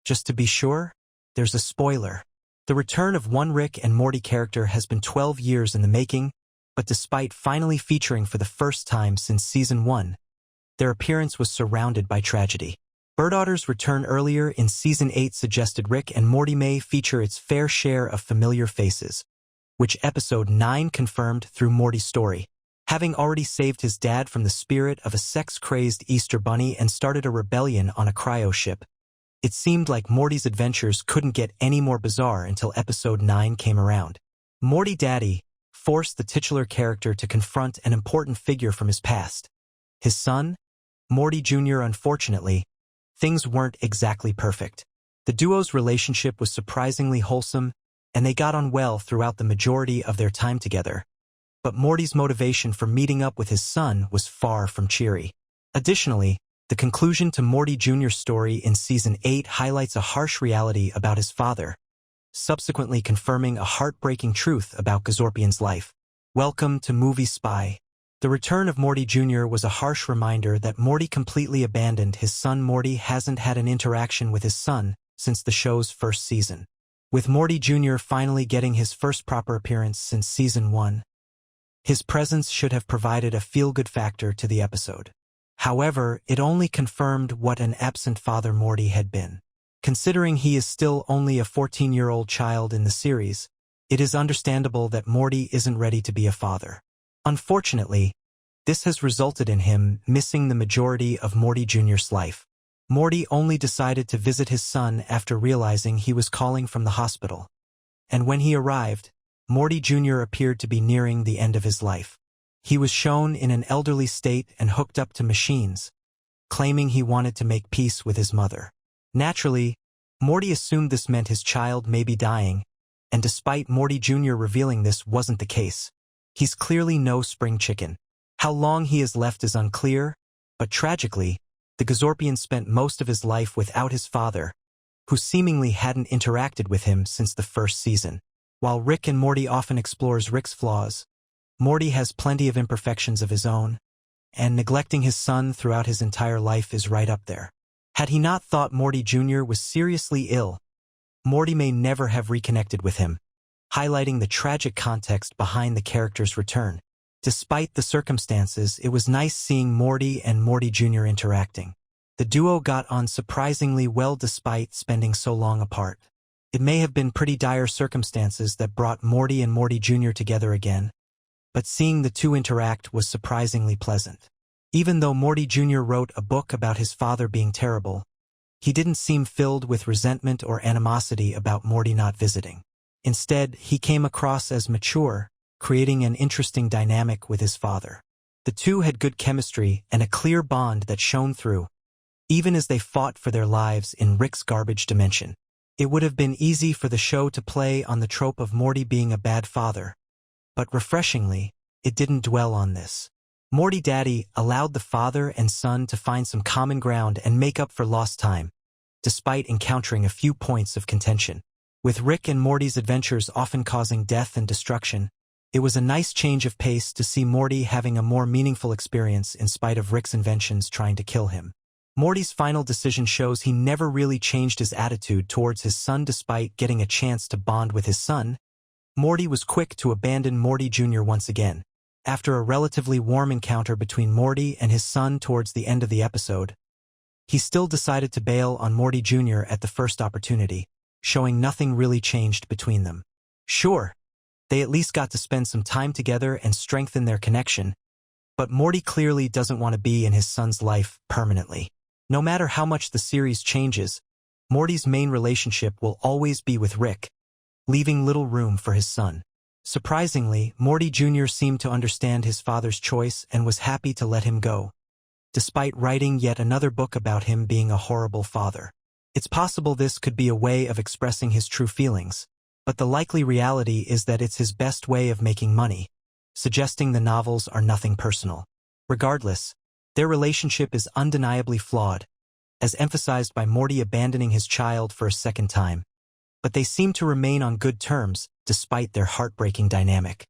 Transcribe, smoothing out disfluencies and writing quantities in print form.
Just to be sure, there's a spoiler. The return of one Rick and Morty character has been 12 years in the making, but despite finally featuring for the first time since Season 1, their appearance was surrounded by tragedy. Birddaughter's return earlier in Season 8 suggested Rick and Morty may feature its fair share of familiar faces, which Episode 9 confirmed through Morty's story. Having already saved his dad from the spirit of a sex-crazed Easter bunny and started a rebellion on a cryo ship, it seemed like Morty's adventures couldn't get any more bizarre until Episode 9 came around. Morty Daddy forced the titular character to confront an important figure from his past. His son, Morty Jr. Unfortunately, things weren't exactly perfect. The duo's relationship was surprisingly wholesome, and they got on well throughout the majority of their time together. But Morty's motivation for meeting up with his son was far from cheery. Additionally, the conclusion to Morty Jr.'s story in Season 8 highlights a harsh reality about his father, subsequently confirming a heartbreaking truth about Gazorpian's life. Welcome to Movie Spy. The return of Morty Jr. was a harsh reminder that Morty completely abandoned his son. Morty hasn't had an interaction with his son since the show's first season, with Morty Jr. finally getting his first proper appearance since Season 1. His presence should have provided a feel-good factor to the episode. However, it only confirmed what an absent father Morty had been. Considering he is still only a 14-year-old child in the series, it is understandable that Morty isn't ready to be a father. Unfortunately, this has resulted in him missing the majority of Morty Jr.'s life. Morty only decided to visit his son after realizing he was calling from the hospital. And when he arrived, Morty Jr. appeared to be nearing the end of his life. He was shown in an elderly state and hooked up to machines, claiming he wanted to make peace with his mother. Naturally, Morty assumed this meant his child may be dying, and despite Morty Jr. revealing this wasn't the case, he's clearly no spring chicken. How long he is left is unclear, but tragically, the Gazorpian spent most of his life without his father, who seemingly hadn't interacted with him since the first season. While Rick and Morty often explores Rick's flaws, Morty has plenty of imperfections of his own, and neglecting his son throughout his entire life is right up there. Had he not thought Morty Jr. was seriously ill, Morty may never have reconnected with him, highlighting the tragic context behind the character's return. Despite the circumstances, it was nice seeing Morty and Morty Jr. interacting. The duo got on surprisingly well despite spending so long apart. It may have been pretty dire circumstances that brought Morty and Morty Jr. together again, but seeing the two interact was surprisingly pleasant. Even though Morty Jr. wrote a book about his father being terrible, he didn't seem filled with resentment or animosity about Morty not visiting. Instead, he came across as mature, creating an interesting dynamic with his father. The two had good chemistry and a clear bond that shone through, even as they fought for their lives in Rick's garbage dimension. It would have been easy for the show to play on the trope of Morty being a bad father, but refreshingly, it didn't dwell on this. Morty Daddy allowed the father and son to find some common ground and make up for lost time, despite encountering a few points of contention. With Rick and Morty's adventures often causing death and destruction, it was a nice change of pace to see Morty having a more meaningful experience in spite of Rick's inventions trying to kill him. Morty's final decision shows he never really changed his attitude towards his son despite getting a chance to bond with his son. Morty was quick to abandon Morty Jr. once again. After a relatively warm encounter between Morty and his son towards the end of the episode, he still decided to bail on Morty Jr. at the first opportunity, showing nothing really changed between them. Sure, they at least got to spend some time together and strengthen their connection, but Morty clearly doesn't want to be in his son's life permanently. No matter how much the series changes, Morty's main relationship will always be with Rick, leaving little room for his son. Surprisingly, Morty Jr. seemed to understand his father's choice and was happy to let him go, despite writing yet another book about him being a horrible father. It's possible this could be a way of expressing his true feelings, but the likely reality is that it's his best way of making money, suggesting the novels are nothing personal. Regardless, their relationship is undeniably flawed, as emphasized by Morty abandoning his child for a second time, but they seem to remain on good terms despite their heartbreaking dynamic.